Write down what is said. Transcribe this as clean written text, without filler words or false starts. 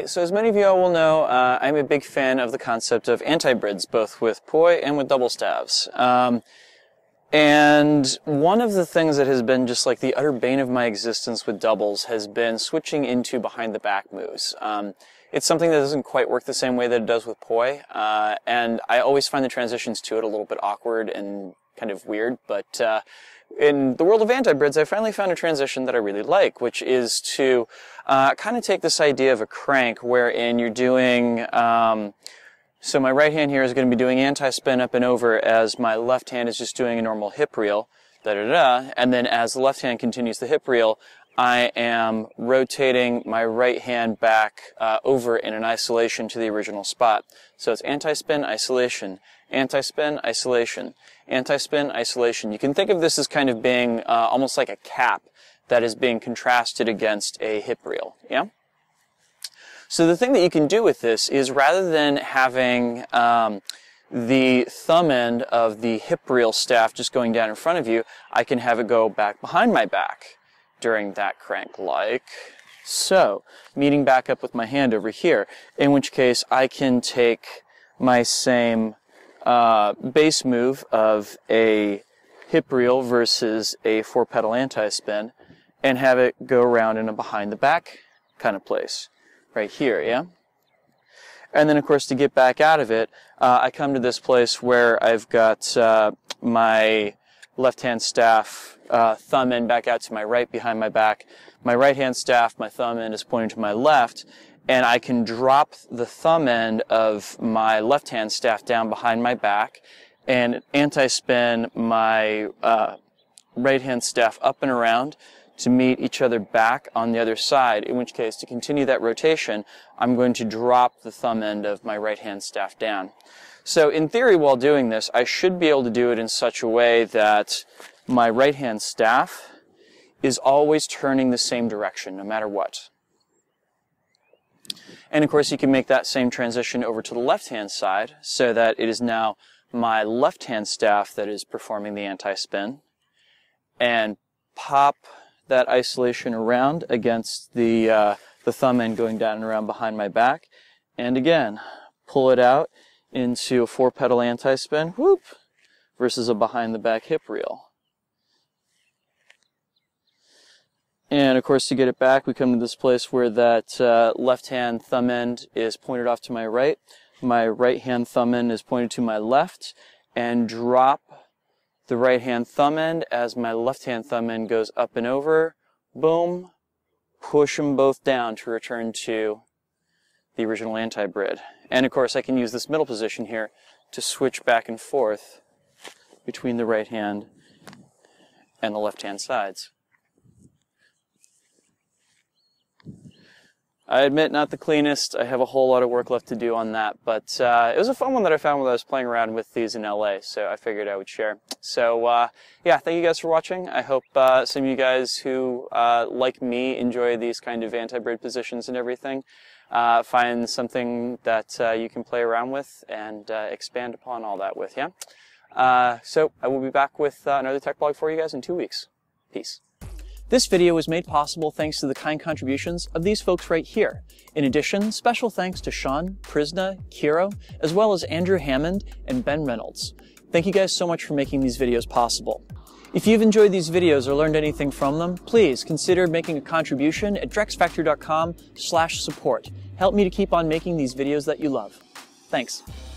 so as many of you all will know, I'm a big fan of the concept of antibrids, both with poi and with double staves. And one of the things that has been just like the utter bane of my existence with doubles has been switching into behind the back moves. It's something that doesn't quite work the same way that it does with poi, and I always find the transitions to it a little bit awkward and kind of weird, but in the world of antibrids, I finally found a transition that I really like, which is to kind of take this idea of a crank wherein you're doing, so my right hand here is going to be doing anti-spin up and over as my left hand is just doing a normal hip reel, da-da-da, and then as the left hand continues the hip reel, I am rotating my right hand back over in an isolation to the original spot. So it's anti-spin, isolation, anti-spin, isolation, anti-spin, isolation. You can think of this as kind of being almost like a cap that is being contrasted against a hip reel, yeah? So the thing that you can do with this is rather than having the thumb end of the hip reel staff just going down in front of you, I can have it go back behind my back during that crank, like so, meeting back up with my hand over here, in which case I can take my same base move of a hip reel versus a 4-pedal anti-spin and have it go around in a behind the back kind of place, right here, yeah? And then of course to get back out of it, I come to this place where I've got my left hand staff thumb end back out to my right behind my back. My right hand staff, my thumb end is pointing to my left, and I can drop the thumb end of my left hand staff down behind my back and anti-spin my right hand staff up and around to meet each other back on the other side, in which case to continue that rotation I'm going to drop the thumb end of my right hand staff down. So in theory, while doing this, I should be able to do it in such a way that my right hand staff is always turning the same direction, no matter what. And of course, you can make that same transition over to the left hand side, so that it is now my left hand staff that is performing the anti-spin, and pop that isolation around against the thumb end going down and around behind my back, and again, pull it out into a 4-pedal anti-spin, whoop, versus a behind the back hip reel. And of course, to get it back, we come to this place where that left hand thumb end is pointed off to my right hand thumb end is pointed to my left, and drop the right hand thumb end as my left hand thumb end goes up and over, boom, push them both down to return to the original anti-brid. And of course I can use this middle position here to switch back and forth between the right hand and the left hand sides. I admit, not the cleanest. I have a whole lot of work left to do on that, but it was a fun one that I found when I was playing around with these in LA, so I figured I would share. So yeah, thank you guys for watching. I hope some of you guys who, like me, enjoy these kind of anti-brid positions and everything, find something that you can play around with and expand upon all that with, yeah? So I will be back with another tech blog for you guys in 2 weeks. Peace. This video was made possible thanks to the kind contributions of these folks right here. In addition, special thanks to Sean, Prisna, Kiro, as well as Andrew Hammond and Ben Reynolds. Thank you guys so much for making these videos possible. If you've enjoyed these videos or learned anything from them, please consider making a contribution at drexfactor.com/support. Help me to keep on making these videos that you love. Thanks.